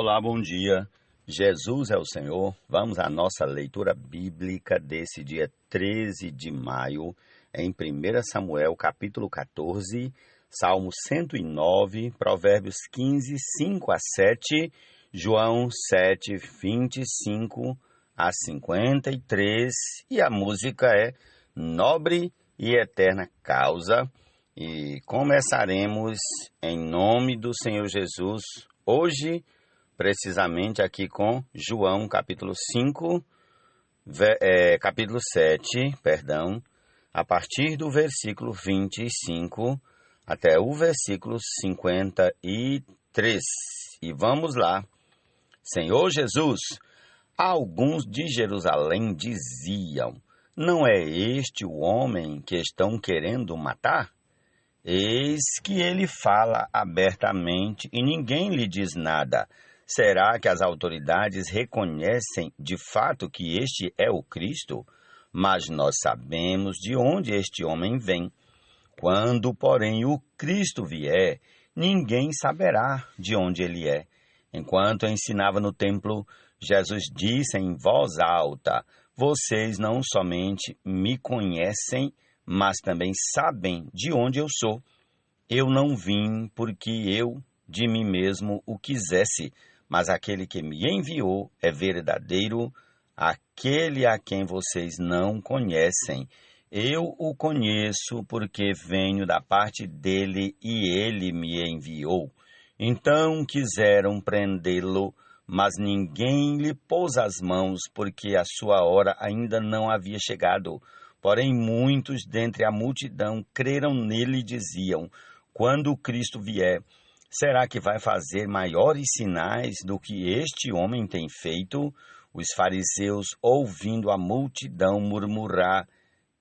Olá, bom dia. Jesus é o Senhor. Vamos à nossa leitura bíblica desse dia 13 de maio, em 1 Samuel, capítulo 14, Salmo 109, Provérbios 15, 5 a 7, João 7, 25 a 53, e a música é Nobre e Eterna Causa. E começaremos em nome do Senhor Jesus, hoje, precisamente aqui com João, capítulo 7, a partir do versículo 25 até o versículo 53. E vamos lá. Senhor Jesus, alguns de Jerusalém diziam: não é este o homem que estão querendo matar? Eis que ele fala abertamente e ninguém lhe diz nada. Será que as autoridades reconhecem de fato que este é o Cristo? Mas nós sabemos de onde este homem vem. Quando, porém, o Cristo vier, ninguém saberá de onde ele é. Enquanto ensinava no templo, Jesus disse em voz alta: vocês não somente me conhecem, mas também sabem de onde eu sou. Eu não vim porque eu de mim mesmo o quisesse, mas aquele que me enviou é verdadeiro, aquele a quem vocês não conhecem. Eu o conheço porque venho da parte dele e ele me enviou. Então quiseram prendê-lo, mas ninguém lhe pôs as mãos, porque a sua hora ainda não havia chegado. Porém, muitos dentre a multidão creram nele e diziam: quando o Cristo vier, será que vai fazer maiores sinais do que este homem tem feito? Os fariseus, ouvindo a multidão murmurar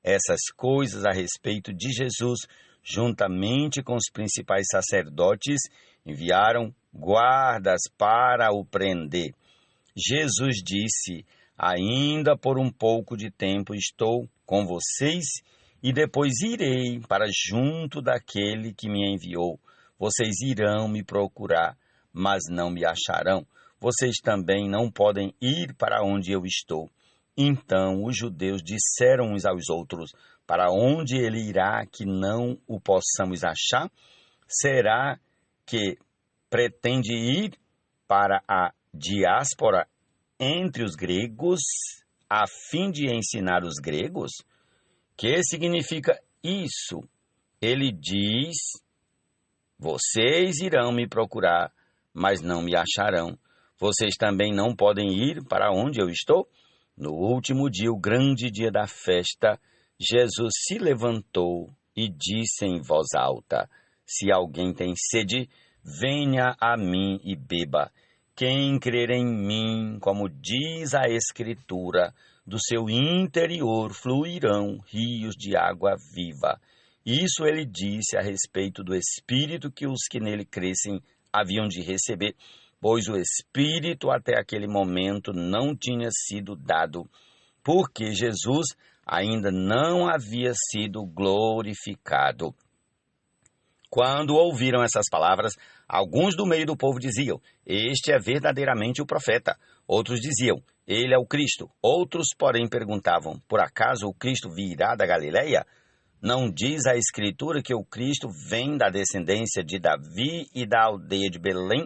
essas coisas a respeito de Jesus, juntamente com os principais sacerdotes, enviaram guardas para o prender. Jesus disse: ainda por um pouco de tempo estou com vocês e depois irei para junto daquele que me enviou. Vocês irão me procurar, mas não me acharão. Vocês também não podem ir para onde eu estou. Então os judeus disseram uns aos outros: para onde ele irá que não o possamos achar? Será que pretende ir para a diáspora entre os gregos, a fim de ensinar os gregos? Que significa isso? Ele diz: vocês irão me procurar, mas não me acharão. Vocês também não podem ir para onde eu estou? No último dia, o grande dia da festa, Jesus se levantou e disse em voz alta: se alguém tem sede, venha a mim e beba. Quem crer em mim, como diz a Escritura, do seu interior fluirão rios de água viva. Isso ele disse a respeito do Espírito que os que nele crescem haviam de receber, pois o Espírito até aquele momento não tinha sido dado, porque Jesus ainda não havia sido glorificado. Quando ouviram essas palavras, alguns do meio do povo diziam: este é verdadeiramente o profeta. Outros diziam: ele é o Cristo. Outros, porém, perguntavam: por acaso o Cristo virá da Galileia? Não diz a Escritura que o Cristo vem da descendência de Davi e da aldeia de Belém,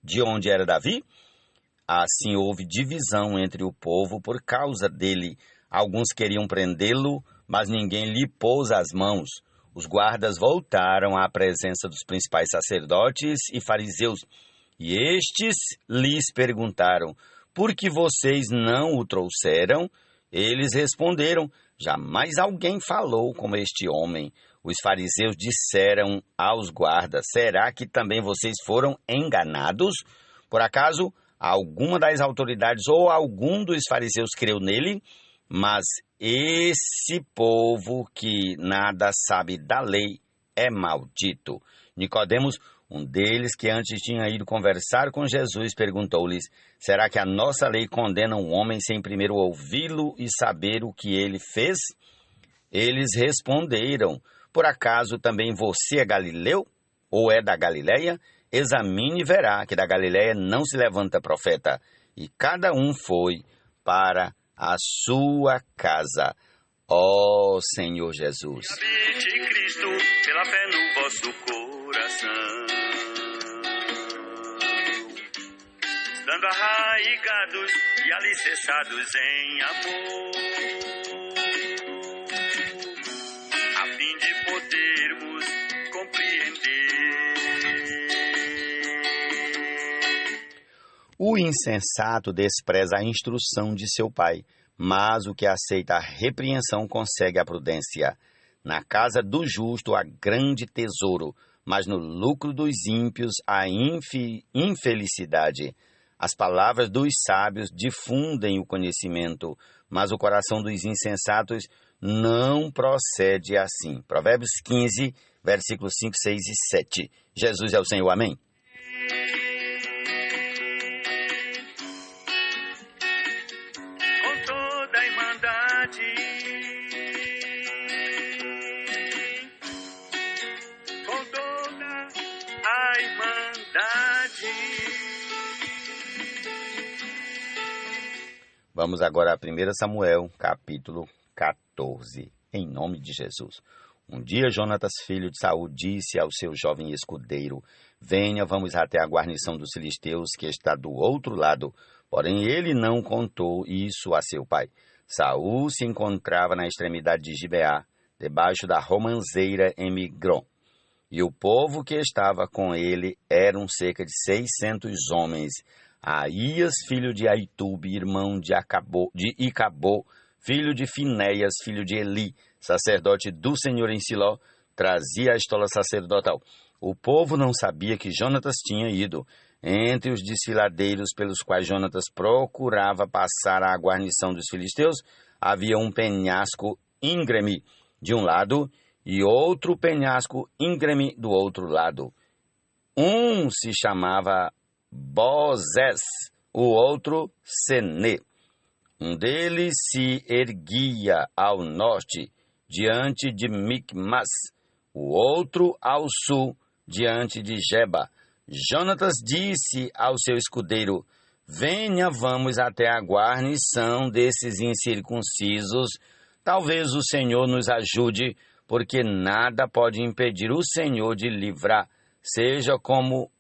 de onde era Davi? Assim houve divisão entre o povo por causa dele. Alguns queriam prendê-lo, mas ninguém lhe pôs as mãos. Os guardas voltaram à presença dos principais sacerdotes e fariseus, e estes lhes perguntaram: por que vocês não o trouxeram? Eles responderam: jamais alguém falou como este homem. Os fariseus disseram aos guardas: será que também vocês foram enganados? Por acaso alguma das autoridades ou algum dos fariseus creu nele? Mas esse povo que nada sabe da lei é maldito. Nicodemos, um deles que antes tinha ido conversar com Jesus, perguntou-lhes: será que a nossa lei condena um homem sem primeiro ouvi-lo e saber o que ele fez? Eles responderam: por acaso também você é galileu? Ou é da Galileia? examine e verá que da Galiléia não se levanta profeta. E cada um foi para a sua casa. Ó Senhor Jesus. Habite Cristo pela fé no vosso coração, estando arraigados e alicerçados em amor, a fim de podermos compreender. O insensato despreza a instrução de seu pai, mas o que aceita a repreensão consegue a prudência. Na casa do justo há grande tesouro, mas no lucro dos ímpios há infelicidade. As palavras dos sábios difundem o conhecimento, mas o coração dos insensatos não procede assim. Provérbios 15, versículos 5, 6 e 7. Jesus é o Senhor, amém? Com toda a irmandade, com toda a irmandade. Vamos agora a 1 Samuel, capítulo 14, em nome de Jesus. Um dia Jonatas, filho de Saul, disse ao seu jovem escudeiro: venha, vamos até a guarnição dos filisteus que está do outro lado. Porém ele não contou isso a seu pai. Saul se encontrava na extremidade de Gibeá, debaixo da romanceira em Migron. E o povo que estava com ele eram cerca de 600 homens. Aías, filho de Aitube, irmão de Icabô, filho de Finéias, filho de Eli, sacerdote do Senhor em Siló, trazia a estola sacerdotal. O povo não sabia que Jonatas tinha ido. Entre os desfiladeiros pelos quais Jonatas procurava passar à guarnição dos filisteus, havia um penhasco íngreme de um lado e outro penhasco íngreme do outro lado. Um se chamava Bozés, o outro Senê. Um deles se erguia ao norte, diante de Micmas, o outro ao sul, diante de Geba. Jonatas disse ao seu escudeiro: venha, vamos até a guarnição desses incircuncisos. Talvez o Senhor nos ajude, porque nada pode impedir o Senhor de livrar, seja com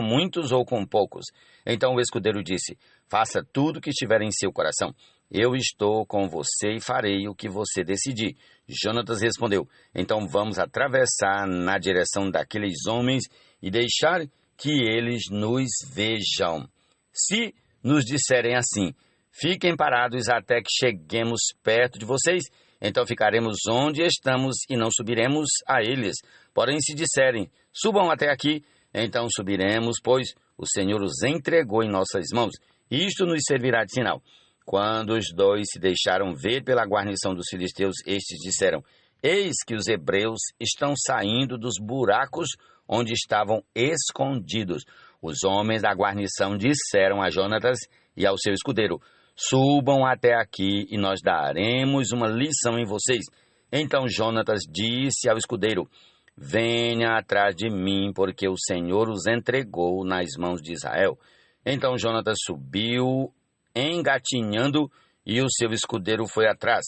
muitos ou com poucos. Então o escudeiro disse: faça tudo o que estiver em seu coração. Eu estou com você e farei o que você decidir. Jonatas respondeu: então vamos atravessar na direção daqueles homens e deixar que eles nos vejam. Se nos disserem assim: fiquem parados até que cheguemos perto de vocês, então ficaremos onde estamos e não subiremos a eles. Porém, se disserem: subam até aqui, então subiremos, pois o Senhor os entregou em nossas mãos. Isto nos servirá de sinal. Quando os dois se deixaram ver pela guarnição dos filisteus, estes disseram: eis que os hebreus estão saindo dos buracos onde estavam escondidos. Os homens da guarnição disseram a Jonatas e ao seu escudeiro: subam até aqui e nós daremos uma lição em vocês. Então Jonatas disse ao escudeiro: venha atrás de mim, porque o Senhor os entregou nas mãos de Israel. Então Jonatas subiu engatinhando e o seu escudeiro foi atrás.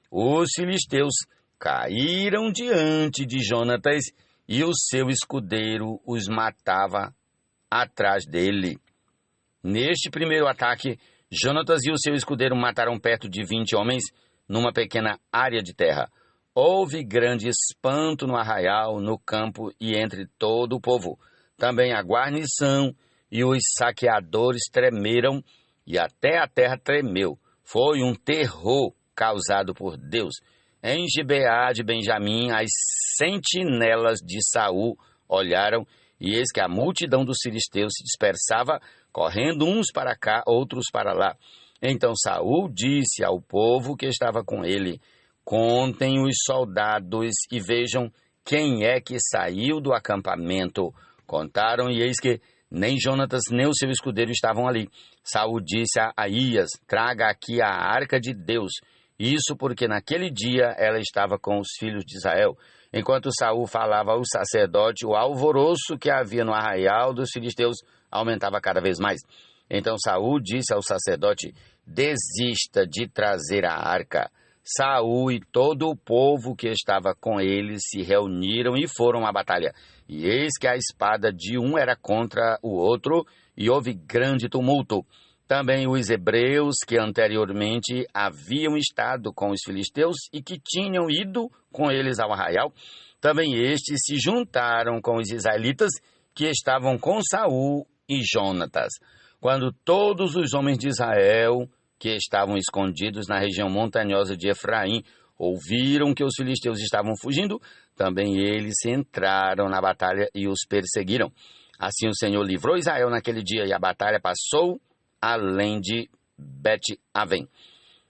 Os filisteus caíram diante de Jonatas e o seu escudeiro os matava atrás dele. Neste primeiro ataque, Jonatas e o seu escudeiro mataram perto de 20 homens numa pequena área de terra. Houve grande espanto no arraial, no campo e entre todo o povo. Também a guarnição e os saqueadores tremeram e até a terra tremeu. Foi um terror causado por Deus. Em Gibeá de Benjamim, as sentinelas de Saul olharam, e eis que a multidão dos filisteus se dispersava, correndo uns para cá, outros para lá. Então Saul disse ao povo que estava com ele: contem os soldados e vejam quem é que saiu do acampamento. Contaram, e eis que nem Jonatas nem o seu escudeiro estavam ali. Saul disse a Aías: traga aqui a arca de Deus. Isso porque naquele dia ela estava com os filhos de Israel. Enquanto Saul falava ao sacerdote, o alvoroço que havia no arraial dos filisteus aumentava cada vez mais. Então Saul disse ao sacerdote: desista de trazer a arca. Saul e todo o povo que estava com ele se reuniram e foram à batalha. E eis que a espada de um era contra o outro, e houve grande tumulto. Também os hebreus que anteriormente haviam estado com os filisteus e que tinham ido com eles ao arraial, também estes se juntaram com os israelitas que estavam com Saul e Jonatas. Quando todos os homens de Israel que estavam escondidos na região montanhosa de Efraim ouviram que os filisteus estavam fugindo, também eles entraram na batalha e os perseguiram. Assim o Senhor livrou Israel naquele dia, e a batalha passou além de Bet-Aven.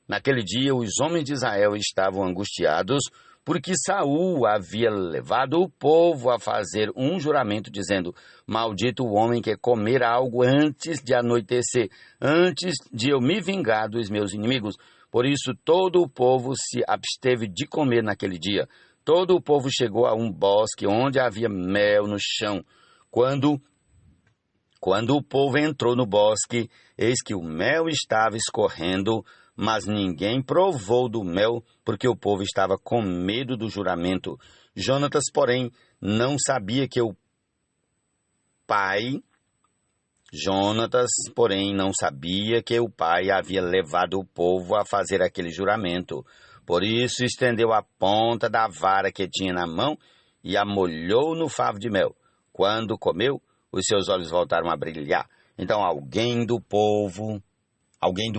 Naquele dia os homens de Israel estavam angustiados, porque Saul havia levado o povo a fazer um juramento, dizendo: maldito o homem que comer algo antes de anoitecer, antes de eu me vingar dos meus inimigos. Por isso todo o povo se absteve de comer naquele dia. Todo o povo chegou a um bosque onde havia mel no chão. Quando o povo entrou no bosque, eis que o mel estava escorrendo, mas ninguém provou do mel, porque o povo estava com medo do juramento. Jonatas, porém, não sabia que o pai havia levado o povo a fazer aquele juramento. Por isso estendeu a ponta da vara que tinha na mão e a molhou no favo de mel. Quando comeu, os seus olhos voltaram a brilhar. Então alguém do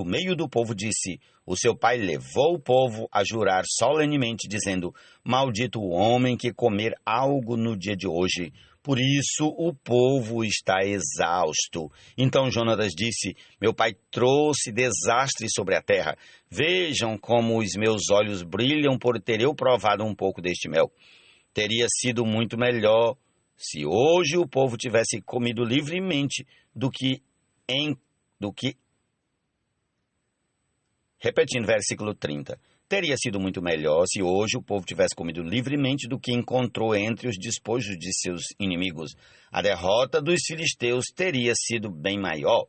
meio do povo disse: o seu pai levou o povo a jurar solenemente, dizendo: maldito o homem que comer algo no dia de hoje. Por isso o povo está exausto. Então Jonatas disse: meu pai trouxe desastre sobre a terra. Vejam como os meus olhos brilham por ter eu provado um pouco deste mel. Teria sido muito melhor se hoje o povo tivesse comido livremente Repetindo, versículo 30. Teria sido muito melhor se hoje o povo tivesse comido livremente do que encontrou entre os despojos de seus inimigos. A derrota dos filisteus teria sido bem maior.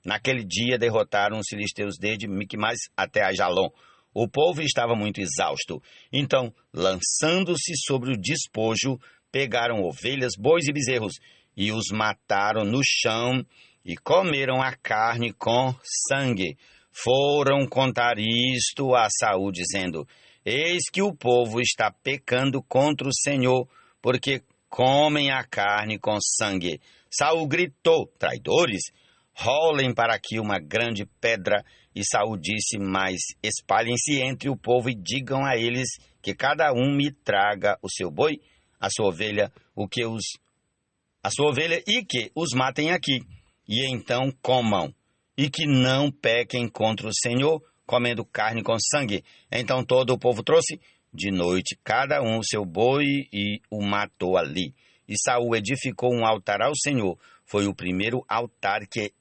Naquele dia derrotaram os filisteus desde Micmas até Ajalon. O povo estava muito exausto. Então, lançando-se sobre o despojo, pegaram ovelhas, bois e bezerros e os mataram no chão e comeram a carne com sangue. Foram contar isto a Saul, dizendo: eis que o povo está pecando contra o Senhor, porque comem a carne com sangue. Saul gritou: traidores, rolem para aqui uma grande pedra. E Saul disse: mas espalhem-se entre o povo e digam a eles que cada um me traga o seu boi, a sua ovelha e que os matem aqui, e então comam. E que não pequem contra o Senhor, comendo carne com sangue. Então todo o povo trouxe de noite cada um o seu boi e o matou ali. E Saul edificou um altar ao Senhor. Foi o primeiro altar que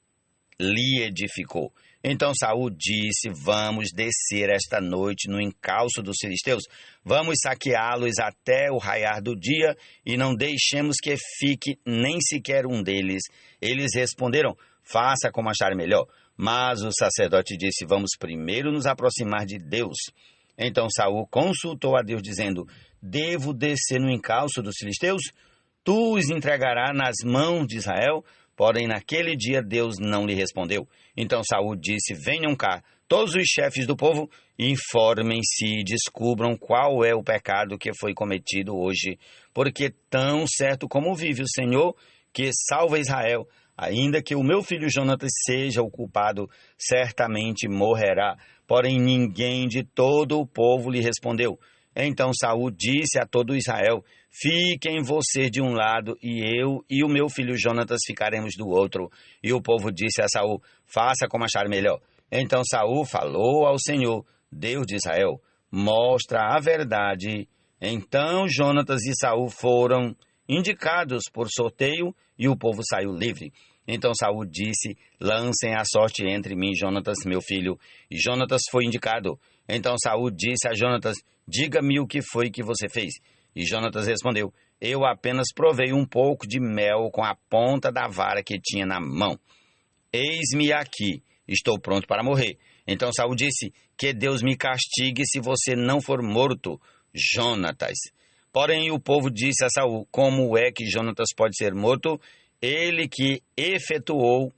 lhe edificou. Então Saul disse: vamos descer esta noite no encalço dos filisteus. Vamos saqueá-los até o raiar do dia e não deixemos que fique nem sequer um deles. Eles responderam: faça como achar melhor. Mas o sacerdote disse: vamos primeiro nos aproximar de Deus. Então Saul consultou a Deus, dizendo: devo descer no encalço dos filisteus? Tu os entregarás nas mãos de Israel? Porém, naquele dia Deus não lhe respondeu. Então Saul disse: venham cá, todos os chefes do povo, informem-se e descubram qual é o pecado que foi cometido hoje. Porque tão certo como vive o Senhor, que salva Israel, ainda que o meu filho Jonatas seja o culpado, certamente morrerá. Porém, ninguém de todo o povo lhe respondeu. Então Saul disse a todo Israel: fiquem vocês de um lado, e eu e o meu filho Jonatas ficaremos do outro. E o povo disse a Saul: faça como achar melhor. Então Saul falou ao Senhor, Deus de Israel: mostra a verdade. Então Jonatas e Saul foram indicados por sorteio, e o povo saiu livre. Então Saul disse: lancem a sorte entre mim e Jonatas, meu filho. E Jonatas foi indicado. Então Saul disse a Jonatas: diga-me o que foi que você fez. E Jonatas respondeu: eu apenas provei um pouco de mel com a ponta da vara que tinha na mão. Eis-me aqui, estou pronto para morrer. Então Saul disse: que Deus me castigue se você não for morto, Jonatas. Porém o povo disse a Saul: como é que Jonatas pode ser morto? Ele que efetuou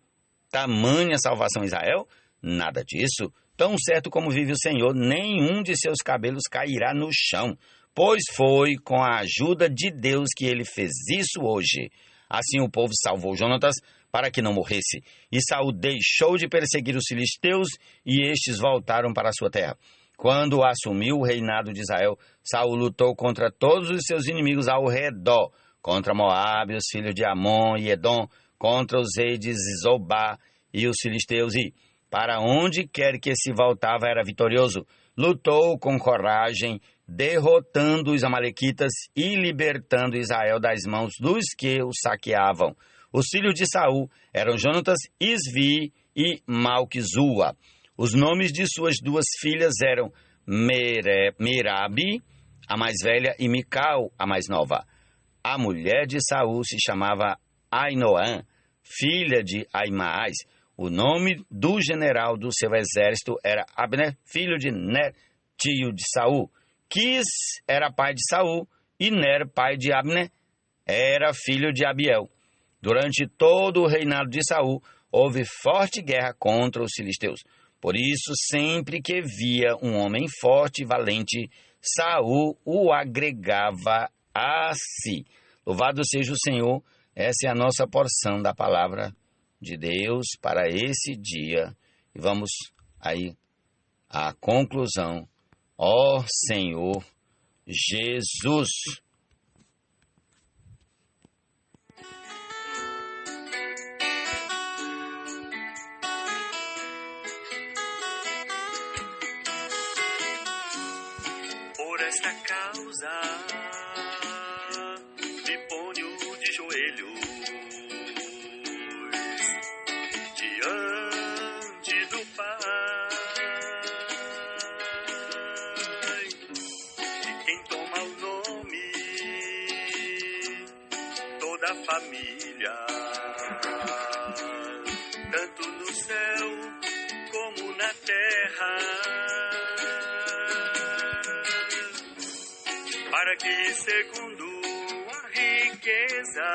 tamanha salvação em Israel? Nada disso. Tão certo como vive o Senhor, nenhum de seus cabelos cairá no chão, pois foi com a ajuda de Deus que ele fez isso hoje. Assim o povo salvou Jonatas para que não morresse. E Saul deixou de perseguir os filisteus e estes voltaram para a sua terra. Quando assumiu o reinado de Israel, Saul lutou contra todos os seus inimigos ao redor, contra Moabe, os filhos de Amon e Edom, contra os reis de Zobá e os filisteus, e para onde quer que se voltava era vitorioso. Lutou com coragem, derrotando os amalequitas e libertando Israel das mãos dos que o saqueavam. Os filhos de Saul eram Jonatas, Isvi e Malquizua. Os nomes de suas duas filhas eram Merabi, a mais velha, e Mical, a mais nova. A mulher de Saul se chamava Ainoã, filha de Aimaas. O nome do general do seu exército era Abner, filho de Ner, tio de Saul. Quis era pai de Saul e Ner, pai de Abner, era filho de Abiel. Durante todo o reinado de Saul, houve forte guerra contra os filisteus. Por isso, sempre que via um homem forte e valente, Saul o agregava a si. Louvado seja o Senhor, essa é a nossa porção da palavra de Deus para esse dia. E vamos aí à conclusão. Ó Senhor Jesus. Por esta causa me ponho de joelhos diante do Pai, de quem toma o nome toda a família, tanto no céu como na terra, para que, segundo a riqueza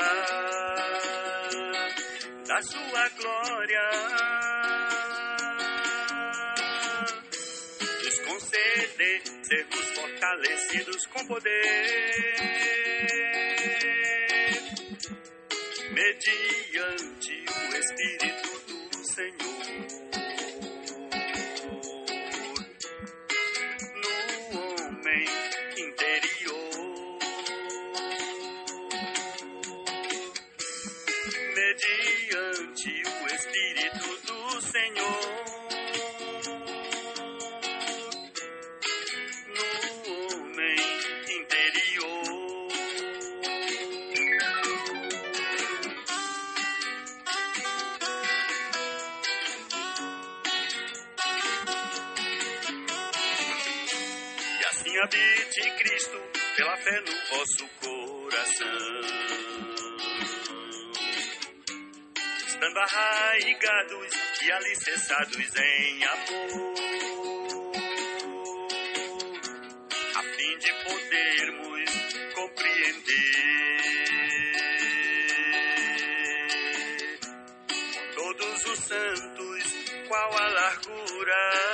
da sua glória, nos concede sermos fortalecidos com poder, mediante o Espírito do Senhor, no homem interior, mediante o Espírito do Senhor, no homem interior. E assim habite Cristo pela fé no vosso coração, estando arraigados e alicerçados em amor, a fim de podermos compreender com todos os santos qual a largura